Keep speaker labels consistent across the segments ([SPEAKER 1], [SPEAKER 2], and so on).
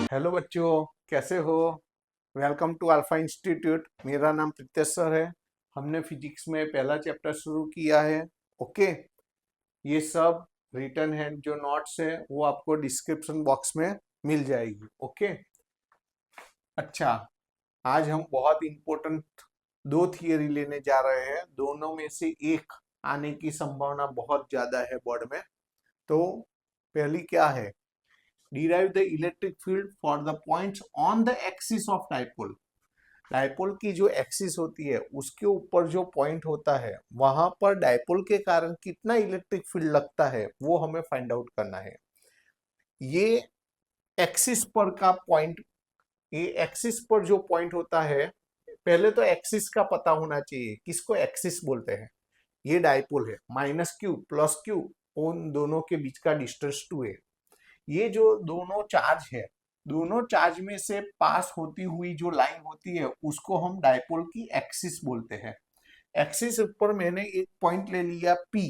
[SPEAKER 1] Hello बच्चों, कैसे हो। Welcome to Alpha Institute. मेरा नाम प्रीतेश सर है। हमने फिजिक्स में पहला चैप्टर शुरू किया है। ओके, ये सब रिटर्न है, जो नोट्स है वो आपको डिस्क्रिप्शन बॉक्स में मिल जाएगी। ओके, अच्छा, आज हम बहुत इंपॉर्टेंट दो थियरी लेने जा रहे हैं। दोनों में से एक आने की संभावना बहुत ज्यादा है बोर्ड में। तो पहली क्या है? derive the electric field for the points on the axis of dipole। Dipole की जो एक्सिस होती है उसके ऊपर जो पॉइंट होता है वहां पर डायपोल के कारण कितना इलेक्ट्रिक फील्ड लगता है वो हमें फाइंड आउट करना है। ये एक्सिस पर का पॉइंट, ये एक्सिस पर जो पॉइंट होता है, पहले तो एक्सिस का पता होना चाहिए। किसको एक्सिस बोलते हैं? ये डायपोल है, माइनस क्यू प्लस क्यू, उन दोनों के बीच का डिस्टेंस 2 है। ये जो दोनों चार्ज है, दोनों चार्ज में से पास होती हुई जो लाइन होती है उसको हम डायपोल की एक्सिस बोलते हैं। एक्सिस पर मैंने एक पॉइंट ले लिया P।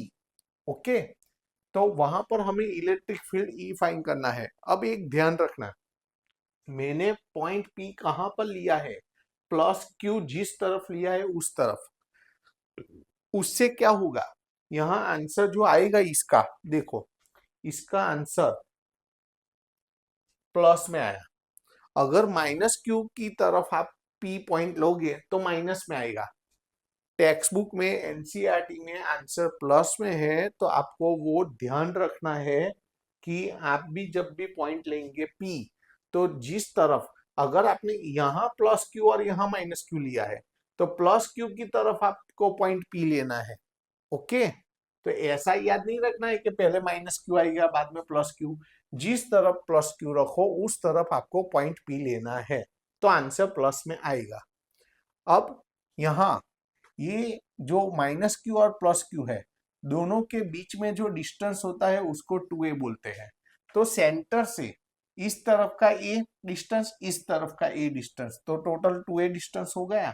[SPEAKER 1] ओके, तो वहां पर हमें इलेक्ट्रिक फील्ड E फाइंड करना है। अब एक ध्यान रखना, मैंने पॉइंट P कहां पर लिया है? प्लस Q जिस तरफ लिया है उस तरफ। उससे क्या होगा, यहाँ आंसर जो आएगा इसका, देखो इसका आंसर प्लस में आया। अगर माइनस क्यू की तरफ आप P पॉइंट लोगे तो माइनस में आएगा। टेक्स्ट बुक में एनसीईआरटी में आंसर प्लस में है, तो आपको वो ध्यान रखना है कि आप भी जब भी पॉइंट लेंगे P, तो जिस तरफ, अगर आपने यहाँ प्लस क्यू और यहाँ माइनस क्यू लिया है तो प्लस क्यू की तरफ आपको पॉइंट P लेना है। ओके, तो ऐसा याद नहीं रखना है कि पहले माइनस क्यू आएगा बाद में प्लस क्यू। जिस तरफ प्लस क्यू रखो उस तरफ आपको पॉइंट P लेना है, तो आंसर प्लस में आएगा। अब यहाँ ये जो माइनस क्यू और प्लस क्यू है, दोनों के बीच में जो डिस्टेंस होता है उसको 2a बोलते हैं। तो सेंटर से इस तरफ का a डिस्टेंस, इस तरफ का a डिस्टेंस, तो टोटल 2a डिस्टेंस हो गया।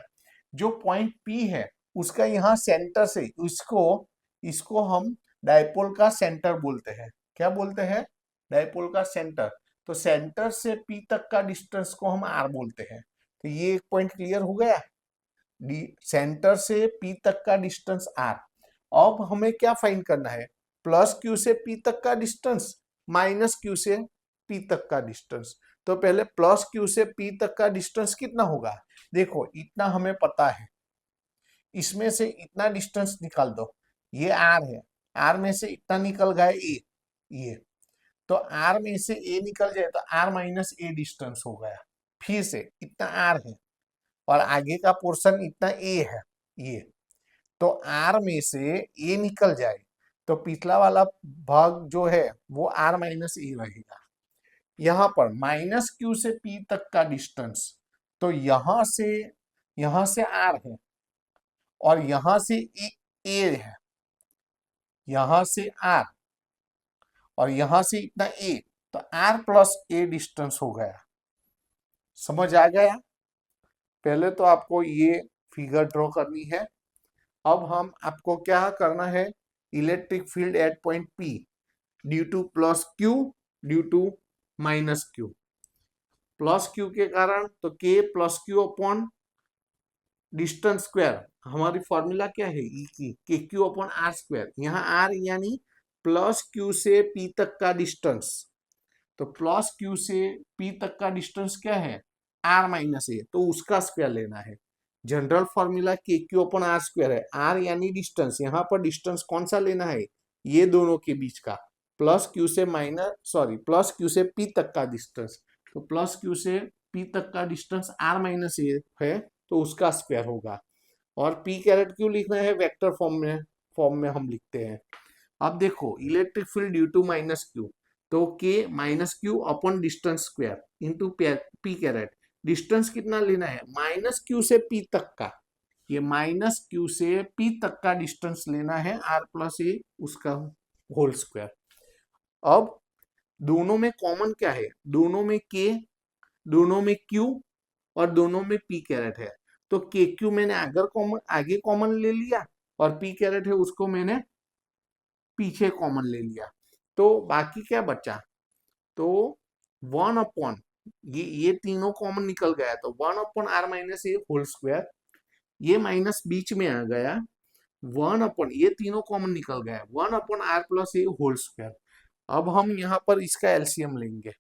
[SPEAKER 1] जो पॉइंट P है उसका यहाँ सेंटर से, इसको इसको हम डायपोल का सेंटर बोलते हैं। क्या बोलते हैं? डायपोल का सेंटर। तो सेंटर से P तक का डिस्टेंस को हम R बोलते हैं। तो ये एक पॉइंट क्लियर हो गया। सेंटर से P तक का डिस्टेंस R। अब हमें क्या फाइंड करना है? प्लस Q से P तक का डिस्टेंस, माइनस Q से P तक का डिस्टेंस। तो पहले प्लस Q से P तक का डिस्टेंस कितना होगा? देखो इतना हमें पता है, इसमें से इतना डिस्टेंस निकाल दो। ये R है, R में से इतना निकल गया A, ये तो R में से A निकल जाए तो R माइनस A डिस्टेंस हो गया। फिर से इतना R है और आगे का पोर्शन इतना A है, ये तो R में से A निकल जाए तो पिछला वाला भाग जो है वो R माइनस A रहेगा। यहाँ पर माइनस Q से P तक का डिस्टेंस, तो यहां से R है और यहां से A है, यहां से R और यहां से इतना A, तो R प्लस A डिस्टेंस हो गया। समझ आ गया? पहले तो आपको ये फिगर ड्रॉ करनी है। अब हम आपको क्या करना है? Electric field at point P due to plus Q, due to minus Q। Plus Q के कारण तो K plus Q upon distance square. हमारी फॉर्मूला क्या है? E की K Q upon R square. यहाँ R यानी प्लस Q से P तक का डिस्टेंस, तो प्लस Q से P तक का डिस्टेंस क्या है? R माइनस A, तो उसका स्क्वायर लेना है। जनरल फॉर्मूला के क्यू अपॉन आर स्क्वायर है। R यानी डिस्टेंस, यहाँ पर डिस्टेंस कौन सा लेना है? ये दोनों के बीच का, प्लस Q से प्लस Q से P तक का डिस्टेंस। तो प्लस Q से P तक का डिस्टेंस R माइनस A है, तो उसका स्क्वायर होगा। और P कैरेट क्यों लिखना है? वेक्टर फॉर्म में हम लिखते हैं। अब देखो electric field due to minus Q, तो K minus Q upon distance square into P caret. Distance कितना लेना है? माइनस क्यू से P तक का, ये माइनस क्यू से P तक का डिस्टेंस लेना है, R प्लस A उसका होल स्क्वायर। अब दोनों में कॉमन क्या है? दोनों में K, दोनों में Q और दोनों में P कैरेट है। तो के क्यू मैंने आगे कॉमन ले लिया और P कैरेट है उसको मैंने पीछे कॉमन ले लिया। तो बाकी क्या बचा? तो 1 अपॉन ये तीनों कॉमन निकल गया, तो 1/r - a होल स्क्वायर, ये माइनस बीच में आ गया, 1 ये तीनों कॉमन निकल गया, 1/r+a होल स्क्वायर। अब हम यहाँ पर इसका एलसीएम लेंगे,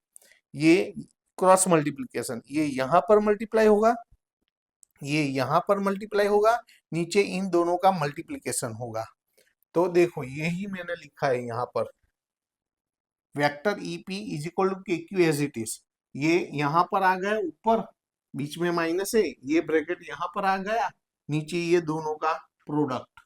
[SPEAKER 1] ये क्रॉस मल्टीप्लीकेशन, ये यहाँ पर मल्टीप्लाई होगा, ये यहाँ पर मल्टीप्लाई होगा, नीचे इन दोनों का मल्टीप्लीकेशन होगा। तो देखो यही मैंने लिखा है यहाँ पर, vector EP is equal to K Q as it is. ये यहाँ पर आ गया ऊपर, बीच में माइनस है, ये ब्रैकेट यहाँ पर आ गया, नीचे ये दोनों का प्रोडक्ट,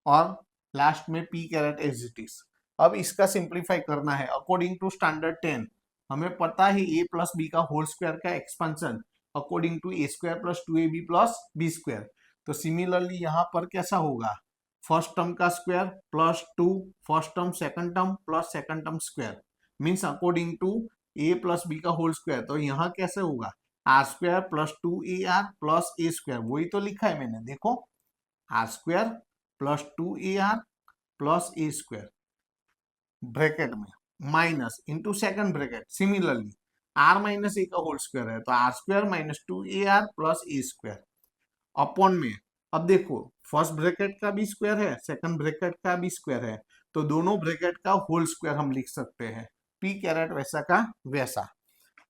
[SPEAKER 1] और लास्ट में P caret as it is. अब इसका सिंप्लीफाई करना है अकॉर्डिंग टू स्टैंडर्ड 10। हमें पता है a प्लस बी का होल स्क्वायर का expansion according to a² + 2ab + b²। तो सिमिलरली यहाँ पर कैसा होगा, फर्स्ट टर्म का square plus 2 first term, second term plus second term square, means according to a plus B का होल स्क्वायर। तो यहाँ कैसे होगा, r² + 2ar + a², वही तो लिखा है मैंने, देखो r² + 2ar + a² ब्रैकेट में minus into second bracket, similarly r - a का होल स्क्वायर है, तो r² - 2ar + a² अपॉन में। अब देखो फर्स्ट ब्रैकेट का भी स्क्वायर है, सेकंड ब्रैकेट का भी स्क्वायर है, तो दोनों ब्रैकेट का होल स्क्वायर हम लिख सकते हैं, p कैरेट वैसा का वैसा।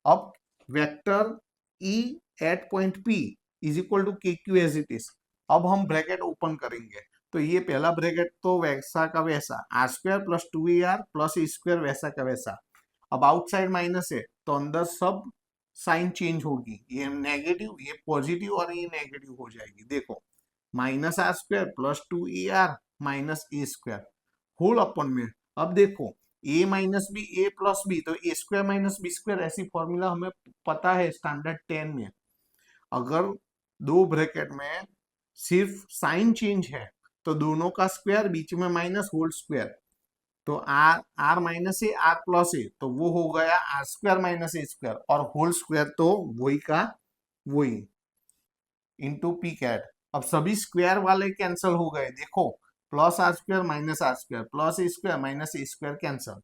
[SPEAKER 1] अब vector e at point p is equal to K Q as it is. अब हम ब्रैकेट ओपन करेंगे, तो ये पहला ब्रैकेट तो वैसा का वैसा, r² + 2ar + a² वैसा का वैसा। अब आउटसाइड माइनस है, तो अंदर सब साइन चेंज होगी, ये नेगेटिव, ये पॉजिटिव और ये नेगेटिव हो जाएगी। देखो -r² + 2ar - a² होल अपन में। अब देखो a - b a + b, तो a² - b², ऐसी फॉर्मूला हमें पता है स्टैंडर्ड 10 में। अगर दो ब्रैकेट में सिर्फ साइन चेंज है, तो दोनों का स्क्वायर बीच में माइनस होल स्क्वायर, तो r - a r+a, तो वो हो गया r² - a², और होल स्क्वायर तो वही का वही इंटू पी कैट। अब सभी स्क्वायर वाले कैंसिल हो गए, देखो +r² - r² + a² - a² cancel,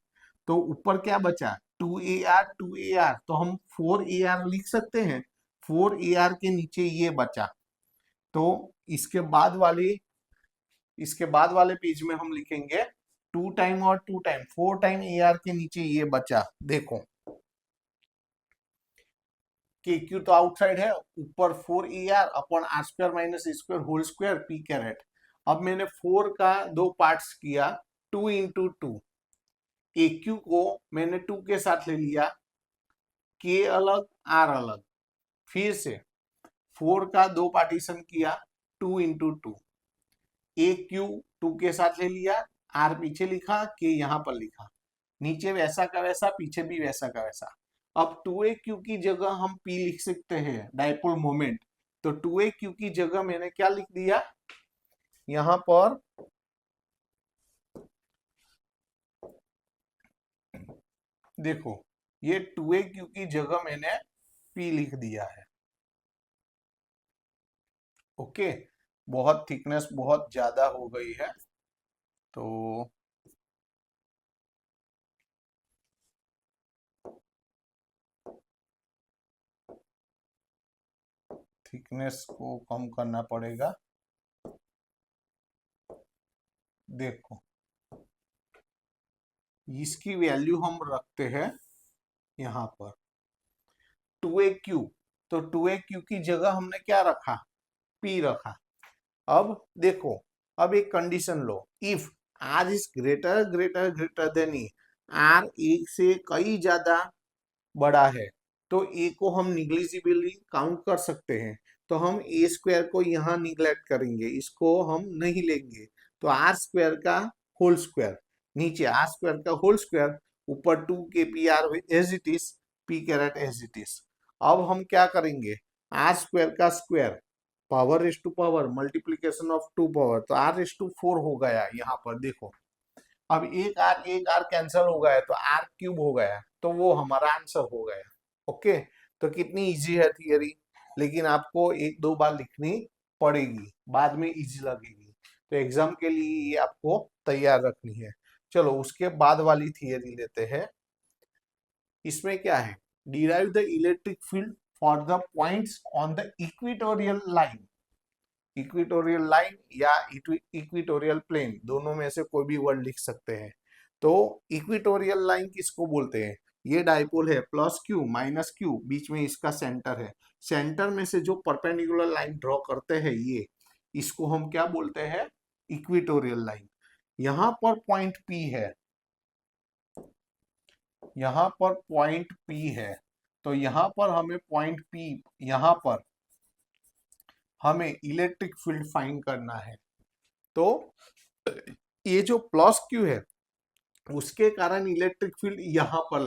[SPEAKER 1] तो ऊपर क्या बचा, 2ar 2ar, तो हम 4ar लिख सकते हैं, 4ar के नीचे ये बचा। तो इसके बाद वाले पेज में हम लिखेंगे 2 टाइम और 2 टाइम, 4 टाइम ar के नीचे ये बचा। देखो के क्यू तो आउटसाइड है, ऊपर 4ar upon r² - a² whole square p caret. अब मैंने 4 का दो पार्ट्स किया, 2 इंटू 2, ए क्यू को मैंने 2 के साथ ले लिया, के अलग r अलग, फिर से 4 का दो पार्टीशन किया, 2 इंटू 2, ए क्यू 2 के साथ ले लिया, r पीछे लिखा, के यहाँ पर लिखा, नीचे वैसा का वैसा, पीछे भी वैसा का वैसा। अब 2aq की जगह हम p लिख सकते हैं, डाइपोल मोमेंट, तो 2aq की जगह मैंने क्या लिख दिया, यहां पर देखो ये 2aq की जगह मैंने p लिख दिया है। ओके, बहुत थिकनेस बहुत ज्यादा हो गई है, तो थिकनेस को कम करना पड़ेगा। देखो इसकी वैल्यू हम रखते हैं यहाँ पर 2aq, तो 2aq की जगह हमने क्या रखा, p रखा। अब देखो, अब एक condition low, if r is greater greater greater than e, r एक से कई ज्यादा बड़ा है, तो a को हम निग्लिजिबली काउंट कर सकते हैं, तो हम a² को यहाँ निग्लेक्ट करेंगे, इसको हम नहीं लेंगे, तो r² का होल स्क्वायर, नीचे r² का होल स्क्वायर, ऊपर 2kpr as it is, p caret as it is. अब हम क्या करेंगे, r² का square power raise to power multiplication of 2 power, तो r⁴ हो गया यहाँ पर। देखो अब एक r कैंसिल हो गया, तो r³ हो गया, तो वो हमारा आंसर हो गया। ओके, तो कितनी इजी है थियरी, लेकिन आपको एक दो बार लिखनी पड़ेगी, बाद में इजी लगेगी, तो एग्जाम के लिए ये आपको तैयार रखनी है। चलो उसके बाद वाली थियरी लेते हैं। इसमें क्या है, derive the electric field for the points on the equatorial line, equatorial line या इक्वेटोरियल प्लेन, दोनों में से कोई भी वर्ड लिख सकते हैं। तो इक्वेटोरियल लाइन किसको बोलते हैं? ये डाइपोल है प्लस क्यू माइनस क्यू, बीच में इसका सेंटर है, सेंटर में से जो परपेंडिकुलर लाइन ड्रॉ करते हैं ये, इसको हम क्या बोलते हैं? Equatorial line. यहां पर पॉइंट पी है, यहां पर पॉइंट पी है, तो यहां पर हमें पॉइंट पी, यहां पर हमें इलेक्ट्रिक फील्ड फाइंड करना है। तो ये जो प्लस क्यू है उसके कारण इलेक्ट्रिक फील्ड यहां पर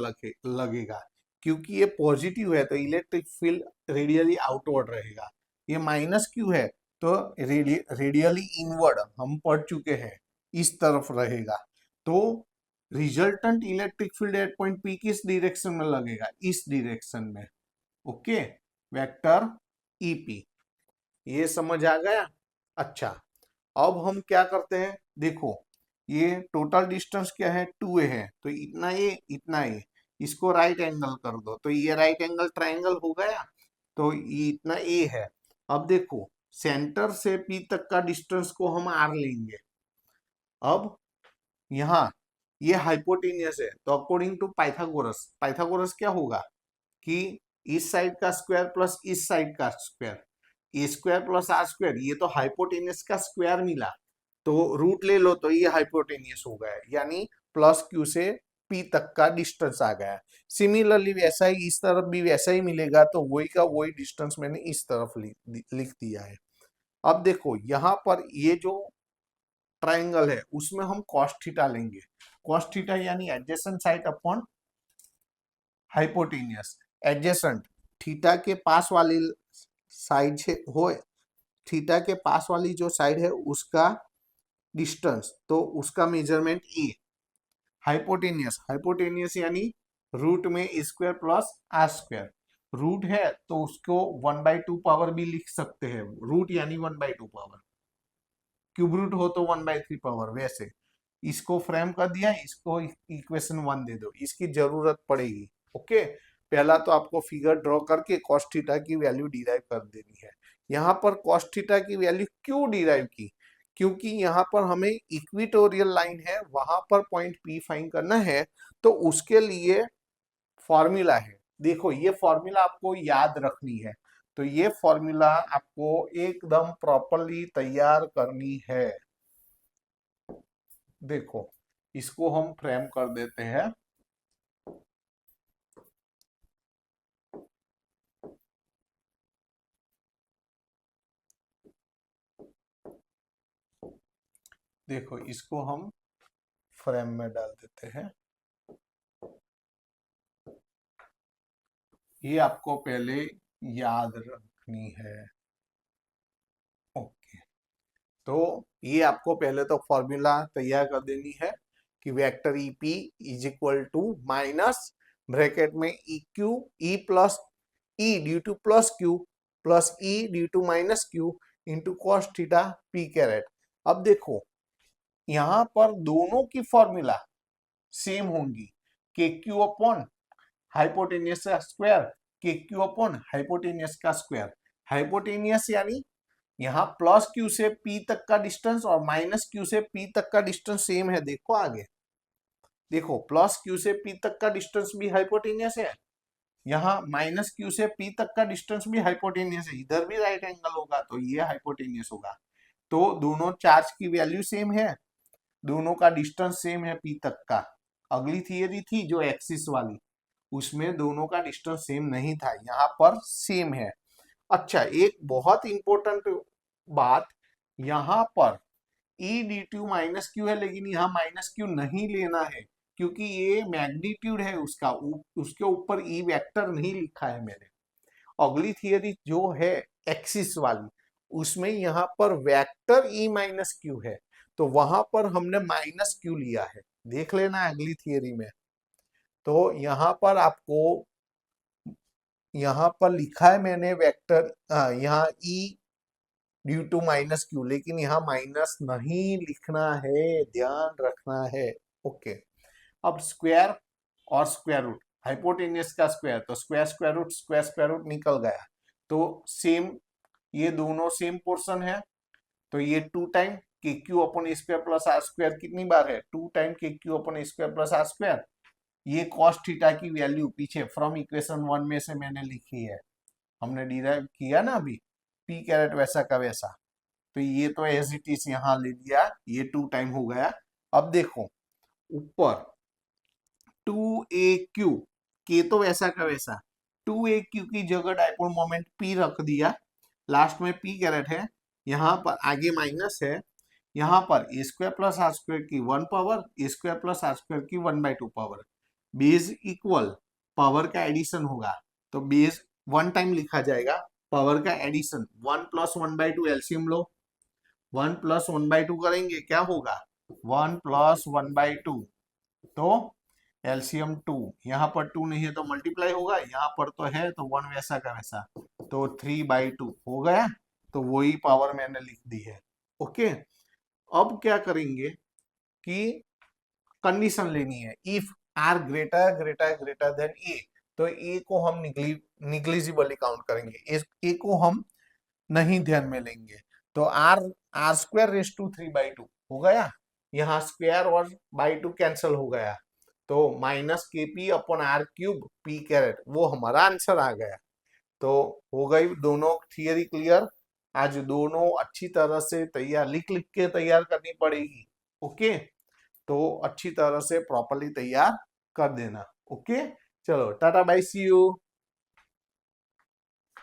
[SPEAKER 1] लगेगा, क्योंकि ये पॉजिटिव है तो इलेक्ट्रिक फील्ड रेडियली आउटवर्ड रहेगा। ये माइनस क्यू है तो रेडियली इनवर्ड, हम पढ़ चुके हैं, इस तरफ रहेगा। तो resultant electric field at point P किस डायरेक्शन में लगेगा? इस डायरेक्शन में। ओके, वेक्टर ईपी, ये समझ आ गया? अच्छा, अब हम क्या करते हैं, देखो ये टोटल डिस्टेंस क्या है? 2a है, तो इतना ए, इसको राइट एंगल कर दो तो ये राइट एंगल ट्राइंगल हो गया, तो ये इतना ए है। अब देखो सेंटर से पी तक का डिस्टेंस को हम आर लेंगे। अब यहाँ ये हाइपोटेनियस है, तो अकॉर्डिंग टू पाइथागोरस, पाइथागोरस क्या होगा कि इस साइड का स्क्वायर प्लस इस साइड का square, A square plus R square, ये तो हाइपोटेनियस का स्क्वायर मिला, तो रूट ले लो तो ये हाइपोटेनियस हो गया, यानी प्लस क्यू से पी तक का डिस्टेंस आ गया। सिमिलरली वैसा ही इस तरफ भी वैसा ही मिलेगा, तो वही का वही डिस्टेंस मैंने इस तरफ लिख दिया है। अब देखो यहाँ पर ये जो ट्राइंगल है उसमें हम cos थीटा लेंगे, cos थीटा यानी adjacent side upon hypotenuse. Adjacent theta के पास वाली साइड हो, थीटा के पास वाली जो साइड है उसका डिस्टेंस, तो उसका मेजरमेंट ए। हाइपोटेनियस, हाइपोटेनियस यानी रूट में square plus R square, root है तो उसको 1/2 पावर भी लिख सकते हैं, रूट यानी 1/2 पावर, क्यूब रूट हो तो 1/3 पावर। वैसे इसको फ्रेम कर दिया, इसको इक्वेशन 1 दे दो, इसकी जरूरत पड़ेगी। ओके, पहला तो आपको फिगर ड्रॉ करके cos थीटा की वैल्यू डिराइव कर देनी है। यहाँ पर cos थीटा की वैल्यू क्यों डिराइव की? क्योंकि यहाँ पर हमें इक्वेटोरियल लाइन है, वहां पर पॉइंट पी फाइंड करना है, तो उसके लिए फॉर्मूला है। देखो ये फॉर्मूला आपको याद रखनी है, तो ये फॉर्मूला आपको एकदम प्रॉपरली तैयार करनी है। देखो इसको हम फ्रेम कर देते हैं। देखो इसको हम फ्रेम में डाल देते हैं। ये आपको पहले याद रखनी है। ओके, तो ये आपको पहले तो फॉर्मूला तैयार कर देनी है कि vector E P is equal to minus bracket में E Q, E plus E due to plus Q plus E due to minus Q into cos theta P caret. अब देखो यहाँ पर दोनों की फॉर्मूला सेम होंगी, के क्यू अपॉन हाइपोटेनियस का स्क्वायर, के क्यू अपॉन हाइपोटेनियस का स्क्वायर। हाइपोटेनियस यानी यहाँ प्लस क्यू से पी तक का डिस्टेंस और माइनस क्यू से पी तक का डिस्टेंस सेम है। देखो आगे, देखो प्लस क्यू से पी तक का डिस्टेंस भी हाइपोटेनियस है, यहाँ माइनस क्यू से पी तक का डिस्टेंस भी हाइपोटेनियस है, इधर भी राइट एंगल होगा तो ये हाइपोटेनियस होगा। तो दोनों चार्ज की वैल्यू सेम है, दोनों का डिस्टेंस सेम है पी तक का। अगली थियरी थी जो एक्सिस वाली, उसमें दोनों का डिस्टेंस सेम नहीं था, यहाँ पर सेम है। अच्छा, एक बहुत इंपॉर्टेंट बात, यहाँ पर E due to minus Q है, लेकिन यहाँ माइनस क्यू नहीं लेना है, क्योंकि ये मैग्नीट्यूड है उसका, उसके ऊपर ई वेक्टर नहीं लिखा है मैंने। अगली थियरी जो है एक्सिस वाली, उसमें यहाँ पर वेक्टर ई माइनस क्यू है, तो वहां पर हमने माइनस क्यू लिया है, देख लेना अगली थियरी में। तो यहाँ पर आपको, यहाँ पर लिखा है मैंने वेक्टर, यहाँ ई ड्यू टू माइनस क्यू, लेकिन यहाँ माइनस नहीं लिखना है, ध्यान रखना है। ओके, अब स्क्वायर और स्क्वायर रूट, हाइपोटेनियस का स्क्वायर, तो स्क्वायर रूट निकल गया। तो सेम, ये दोनों सेम पोर्शन है, तो ये 2 time K Q upon square plus R square कितनी बार है, 2 time K Q upon square plus R square. ये कॉस थीटा की वैल्यू पीछे फ्रॉम इक्वेशन 1 में से मैंने लिखी है, हमने डिराइव किया ना अभी, पी कैरेट वैसा का वैसा। तो ये तो एज इट इज यहाँ ले लिया, ये 2 टाइम हो गया। अब देखो ऊपर 2AQ, के तो वैसा का वैसा, 2AQ की जगह डाइपोल मोमेंट P रख दिया, लास्ट में P कैरेट है, यहाँ पर आगे माइनस है, यहाँ पर A square plus R square की 1 power, A square plus R square की 1/2 पावर, बेस इक्वल, पावर का एडिशन होगा, तो बेस 1 टाइम लिखा जाएगा, पावर का एडिशन 1 प्लस 1/2 एलसीएम लो, 1 प्लस 1/2 करेंगे क्या होगा, 1 प्लस 1/2, तो एलसीएम 2, यहाँ पर 2 नहीं है तो मल्टीप्लाई होगा, यहाँ पर तो है तो 1 वैसा का वैसा, तो 3/2 हो गया, तो वही पावर मैंने लिख दी है। ओके, अब क्या करेंगे कि कंडीशन लेनी है, इफ आर ग्रेटर देन ए, तो ए को हम निग्लिजिबली काउंट करेंगे, ए को हम नहीं ध्यान में लेंगे, तो आर स्क्वायर रेस टू 3/2 हो गया, यहाँ स्क्वायर और बाई 2 कैंसिल हो गया, तो minus KP upon R cube P caret, वो हमारा आंसर आ गया। तो हो गई दोनों थियरी क्लियर। आज दोनों अच्छी तरह से तैयार लिख के तैयार करनी पड़ेगी। ओके, तो अच्छी तरह से प्रॉपरली तैयार कर देना। ओके, चलो टाटा बाय, सी यू।